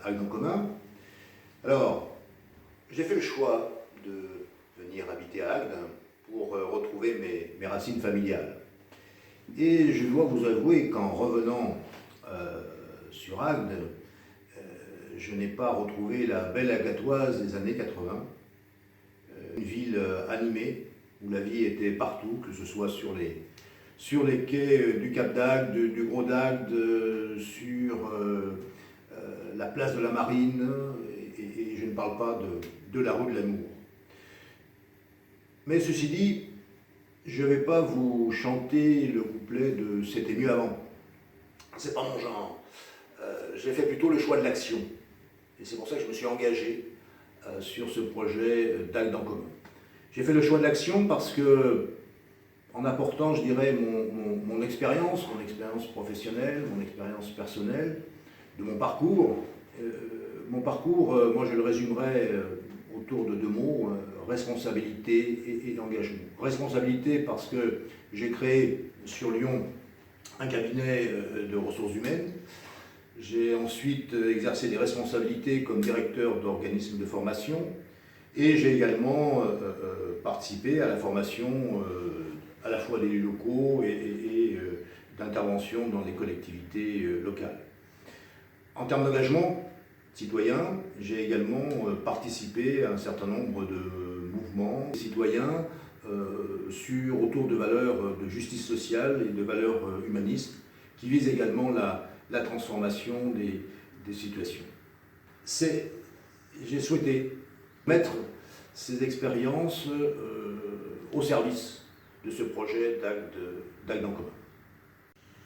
Agde en commun. Alors, j'ai fait le choix de venir habiter à Agde pour retrouver mes racines familiales. Et je dois vous avouer qu'en revenant sur Agde, je n'ai pas retrouvé la belle Agatoise des années 80, une ville animée, où la vie était partout, que ce soit sur les quais du Cap d'Agde, du Gros d'Agde, sur la place de la Marine, et je ne parle pas de la rue de l'Amour. Mais ceci dit, je ne vais pas vous chanter le couplet de « C'était mieux avant ». C'est pas mon genre. J'ai fait plutôt le choix de l'action. Et c'est pour ça que je me suis engagé sur ce projet d'Agde en commun. J'ai fait le choix de l'action parce que, en apportant, je dirais, mon expérience professionnelle, mon expérience personnelle, de mon parcours, moi je le résumerais autour de deux mots, responsabilité et engagement. Responsabilité parce que j'ai créé sur Lyon un cabinet de ressources humaines. J'ai ensuite exercé des responsabilités comme directeur d'organismes de formation et j'ai également participé à la formation à la fois des locaux et d'intervention dans des collectivités locales. En termes d'engagement citoyen, j'ai également participé à un certain nombre de mouvements citoyens autour de valeurs de justice sociale et de valeurs humanistes qui visent également la transformation des situations. J'ai souhaité mettre ces expériences au service de ce projet d'Agde en commun.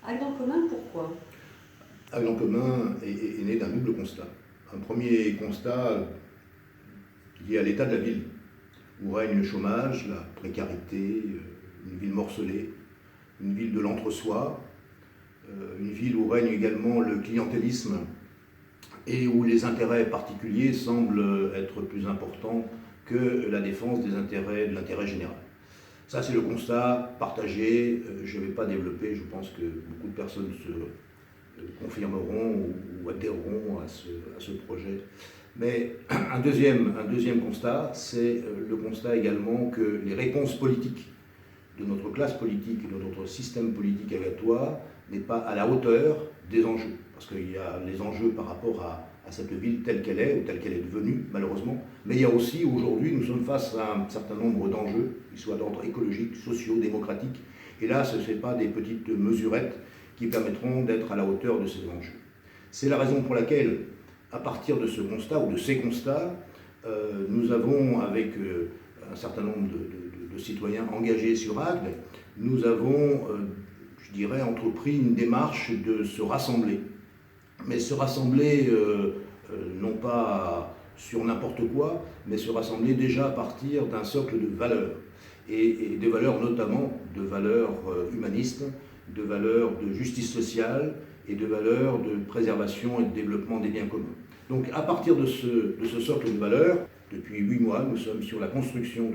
Agde en commun, pourquoi? Agde en commun est né d'un double constat. Un premier constat lié à l'état de la ville, où règne le chômage, la précarité, une ville morcelée, une ville de l'entre-soi, une ville où règne également le clientélisme et où les intérêts particuliers semblent être plus importants que la défense de l'intérêt général. Ça, c'est le constat partagé. Je ne vais pas développer, je pense que beaucoup de personnes se confirmeront ou adhéreront à ce projet. Mais un deuxième constat, c'est le constat également que les réponses politiques de notre classe politique et de notre système politique agatois n'est pas à la hauteur des enjeux. Parce qu'il y a les enjeux par rapport à cette ville telle qu'elle est, ou telle qu'elle est devenue, malheureusement. Mais il y a aussi, aujourd'hui, nous sommes face à un certain nombre d'enjeux, qui soient d'ordre écologique, sociaux, démocratique. Et là, ce ne sont pas des petites mesurettes qui permettront d'être à la hauteur de ces enjeux. C'est la raison pour laquelle, à partir de ce constat, ou de ces constats, nous avons, avec un certain nombre de citoyens engagés sur Agde, nous avons, je dirais, entrepris une démarche de se rassembler. Mais se rassembler, non pas sur n'importe quoi, mais se rassembler déjà à partir d'un socle de valeurs. Et des valeurs notamment, de valeurs humanistes, de valeurs de justice sociale et de valeurs de préservation et de développement des biens communs. Donc à partir de ce socle de valeurs, depuis 8 mois, nous sommes sur la construction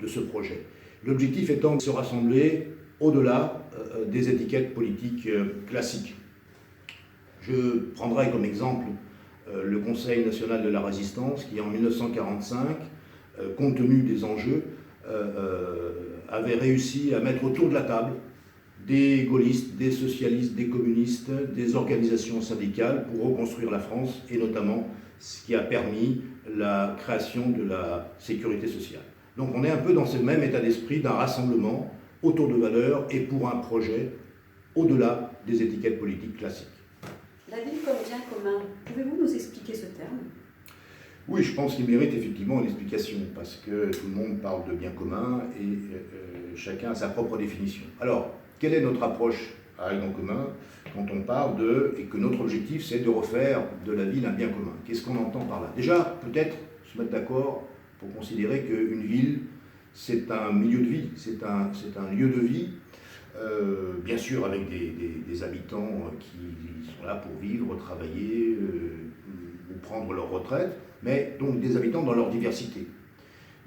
de ce projet. L'objectif étant de se rassembler au-delà des étiquettes politiques classiques. Je prendrai comme exemple le Conseil national de la résistance qui, en 1945, compte tenu des enjeux, avait réussi à mettre autour de la table des gaullistes, des socialistes, des communistes, des organisations syndicales pour reconstruire la France et notamment ce qui a permis la création de la sécurité sociale. Donc on est un peu dans ce même état d'esprit d'un rassemblement autour de valeurs et pour un projet au-delà des étiquettes politiques classiques. La ville comme bien commun, pouvez-vous nous expliquer ce terme? Oui, je pense qu'il mérite effectivement une explication parce que tout le monde parle de bien commun et chacun a sa propre définition. Alors, quelle est notre approche à Agde en commun quand on parle et que notre objectif c'est de refaire de la ville un bien commun? Qu'est-ce qu'on entend par là? Déjà, peut-être se mettre d'accord pour considérer qu'une ville, c'est un milieu de vie, c'est un lieu de vie, bien sûr avec des habitants qui sont là pour vivre, travailler ou prendre leur retraite, mais donc des habitants dans leur diversité.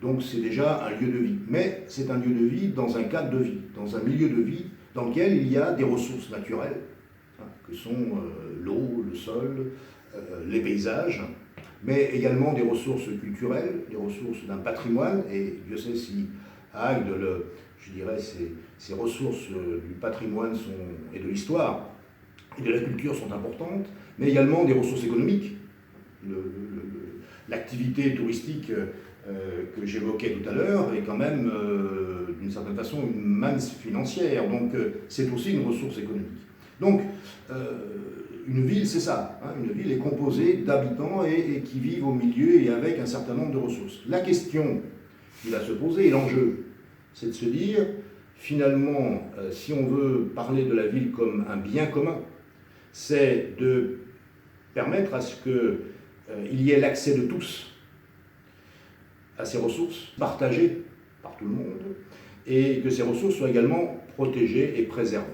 Donc c'est déjà un lieu de vie. Mais c'est un lieu de vie dans un cadre de vie, dans un milieu de vie dans lequel il y a des ressources naturelles, que sont l'eau, le sol, les paysages, mais également des ressources culturelles, des ressources d'un patrimoine, et Dieu sait si à Agde, je dirais, ces ressources du patrimoine et de l'histoire et de la culture sont importantes, mais également des ressources économiques. L'activité touristique que j'évoquais tout à l'heure est quand même, d'une certaine façon, une manne financière, donc c'est aussi une ressource économique. Donc, une ville, c'est ça. Hein, une ville est composée d'habitants et qui vivent au milieu et avec un certain nombre de ressources. La question qui va se poser, et l'enjeu, c'est de se dire, finalement, si on veut parler de la ville comme un bien commun, c'est de permettre à ce qu'il y ait l'accès de tous à ces ressources, partagées par tout le monde, et que ces ressources soient également protégées et préservées.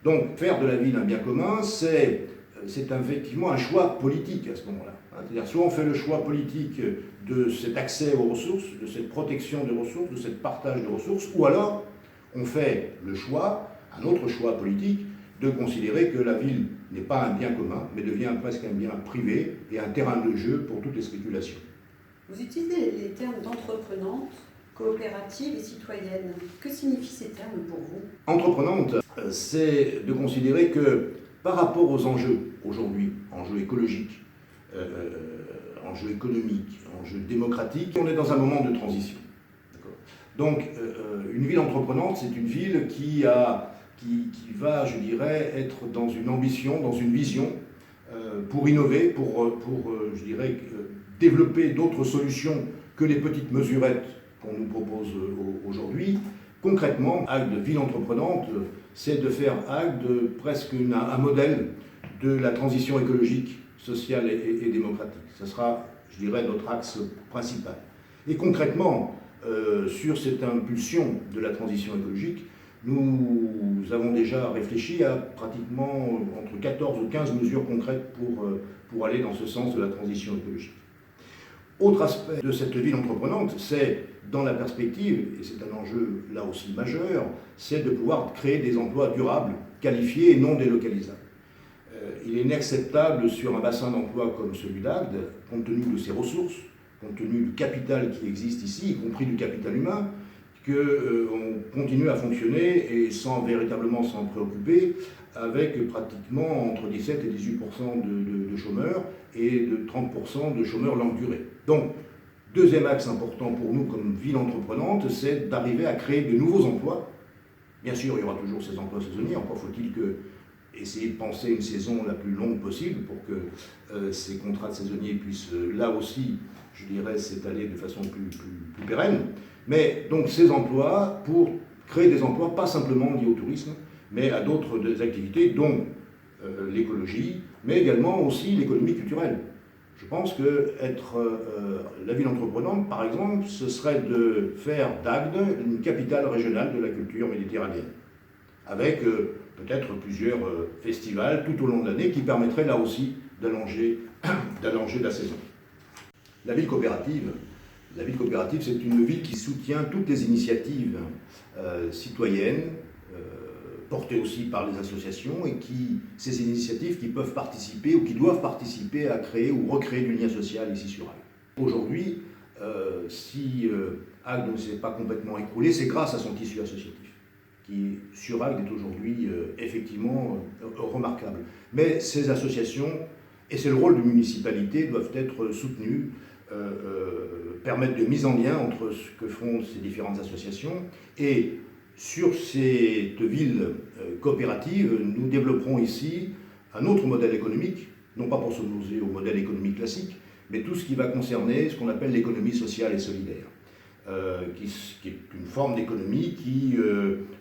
Donc, faire de la ville un bien commun, c'est effectivement un choix politique à ce moment-là. C'est-à-dire, soit on fait le choix politique de cet accès aux ressources, de cette protection des ressources, de ce partage de ressources, ou alors on fait le choix, un autre choix politique, de considérer que la ville n'est pas un bien commun, mais devient presque un bien privé et un terrain de jeu pour toutes les spéculations. Vous utilisez les termes d'entreprenante, coopérative et citoyenne. Que signifient ces termes pour vous? Entreprenante, c'est de considérer que par rapport aux enjeux aujourd'hui, enjeux écologiques, enjeux économiques, enjeux démocratiques, on est dans un moment de transition. Donc, une ville entreprenante, c'est une ville qui va, je dirais, être dans une ambition, dans une vision, pour innover, pour je dirais, développer d'autres solutions que les petites mesurettes qu'on nous propose aujourd'hui. Concrètement, Agde, ville entreprenante, c'est de faire Agde presque un modèle de la transition écologique, sociale et démocratique. Ce sera, je dirais, notre axe principal. Et concrètement, sur cette impulsion de la transition écologique, nous avons déjà réfléchi à pratiquement entre 14 ou 15 mesures concrètes pour aller dans ce sens de la transition écologique. Autre aspect de cette ville entreprenante, c'est dans la perspective, et c'est un enjeu là aussi majeur, c'est de pouvoir créer des emplois durables, qualifiés et non délocalisables. Il est inacceptable sur un bassin d'emploi comme celui d'Agde, compte tenu de ses ressources, compte tenu du capital qui existe ici, y compris du capital humain, qu'on continue à fonctionner et véritablement s'en préoccuper, avec pratiquement entre 17 et 18% de chômeurs et de 30% de chômeurs longue durée. Donc, deuxième axe important pour nous comme ville entreprenante, c'est d'arriver à créer de nouveaux emplois. Bien sûr, il y aura toujours ces emplois saisonniers, encore faut-il essayer de penser une saison la plus longue possible pour que ces contrats de saisonniers puissent là aussi, je dirais, s'étaler de façon plus pérenne. Mais donc ces emplois, pour créer des emplois pas simplement liés au tourisme, mais à d'autres activités, dont l'écologie, mais également aussi l'économie culturelle. Je pense que la ville entreprenante, par exemple, ce serait de faire d'Agde une capitale régionale de la culture méditerranéenne, avec peut-être plusieurs festivals tout au long de l'année qui permettraient là aussi d'allonger la saison. La ville coopérative, c'est une ville qui soutient toutes les initiatives citoyennes, portées aussi par les associations, et ces initiatives qui peuvent participer ou qui doivent participer à créer ou recréer du lien social ici sur Agde. Aujourd'hui, si Agde ne s'est pas complètement écroulé, c'est grâce à son tissu associatif, qui sur Agde est aujourd'hui effectivement remarquable. Mais ces associations, et c'est le rôle de municipalité, doivent être soutenues, permettre de mise en lien entre ce que font ces différentes associations. Et sur cette ville coopérative, nous développerons ici un autre modèle économique, non pas pour s'opposer au modèle économique classique, mais tout ce qui va concerner ce qu'on appelle l'économie sociale et solidaire, qui est une forme d'économie qui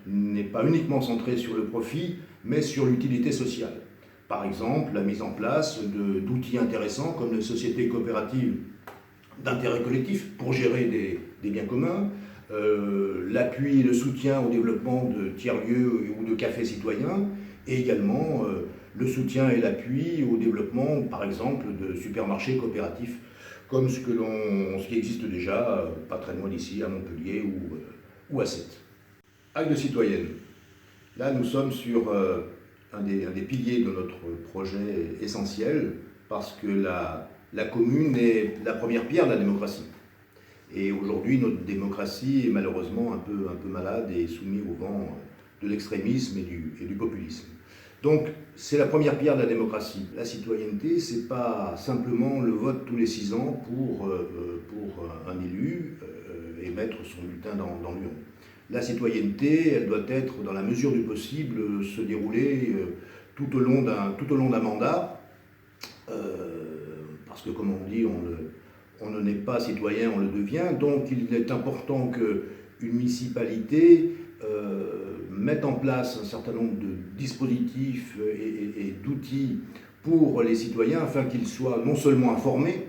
n'est pas uniquement centrée sur le profit, mais sur l'utilité sociale. Par exemple, la mise en place d'outils intéressants comme les sociétés coopératives d'intérêt collectif pour gérer des biens communs, l'appui et le soutien au développement de tiers-lieux ou de cafés citoyens, et également le soutien et l'appui au développement, par exemple, de supermarchés coopératifs, comme ce qui existe déjà, pas très loin d'ici, à Montpellier ou à Sète. Agde citoyenne. Là, nous sommes sur un des piliers de notre projet essentiel, parce que la commune est la première pierre de la démocratie. Et aujourd'hui, notre démocratie est malheureusement un peu malade et soumise au vent de l'extrémisme et du populisme. Donc, c'est la première pierre de la démocratie. La citoyenneté, c'est pas simplement le vote tous les 6 ans pour un élu et mettre son bulletin dans l'urne. La citoyenneté, elle doit être, dans la mesure du possible, se dérouler tout au long d'un mandat, parce que, comme on dit, on ne naît pas citoyen, on le devient. Donc, il est important qu'une municipalité mette en place un certain nombre de dispositifs et d'outils pour les citoyens, afin qu'ils soient non seulement informés,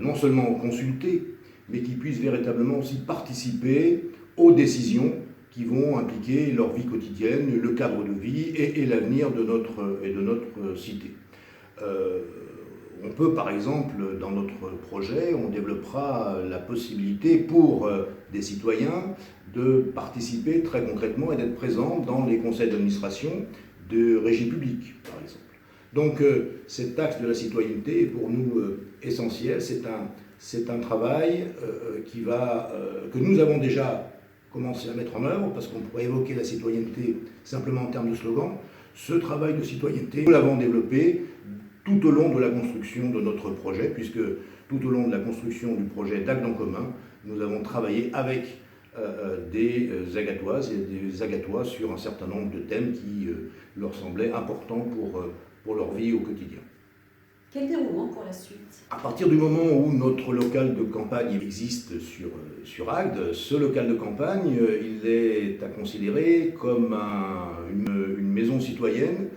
non seulement consultés, mais qu'ils puissent véritablement aussi participer aux décisions qui vont impliquer leur vie quotidienne, le cadre de vie et l'avenir de notre cité. On peut, par exemple, dans notre projet, on développera la possibilité pour des citoyens de participer très concrètement et d'être présents dans les conseils d'administration de régies publiques, par exemple. Donc cet axe de la citoyenneté est pour nous essentiel. C'est un travail que nous avons déjà commencé à mettre en œuvre, parce qu'on pourrait évoquer la citoyenneté simplement en termes de slogan. Ce travail de citoyenneté, nous l'avons développé tout au long de la construction de notre projet, puisque tout au long de la construction du projet d'Agde en commun, nous avons travaillé avec des Agatoises et des Agatois sur un certain nombre de thèmes qui leur semblaient importants pour leur vie au quotidien. Quel déroulement pour la suite? À partir du moment où notre local de campagne existe sur Agde, ce local de campagne, il est à considérer comme une maison citoyenne.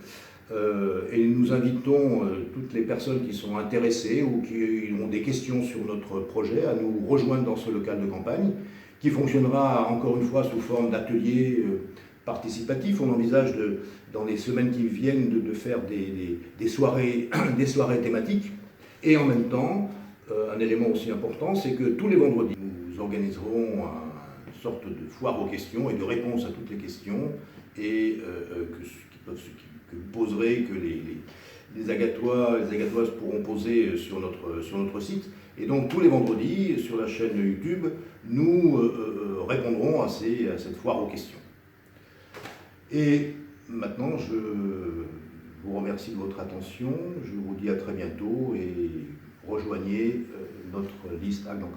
Et nous invitons toutes les personnes qui sont intéressées ou qui ont des questions sur notre projet à nous rejoindre dans ce local de campagne, qui fonctionnera encore une fois sous forme d'ateliers participatifs. On envisage dans les semaines qui viennent de faire des soirées thématiques. Et en même temps, un élément aussi important, c'est que tous les vendredis, nous organiserons une sorte de foire aux questions et de réponse à toutes les questions et que vous poserez, que les Agatois, les Agatoises pourront poser sur notre site. Et donc tous les vendredis, sur la chaîne YouTube, nous répondrons à cette foire aux questions. Et maintenant, je vous remercie de votre attention, je vous dis à très bientôt et rejoignez notre liste Agde en commun.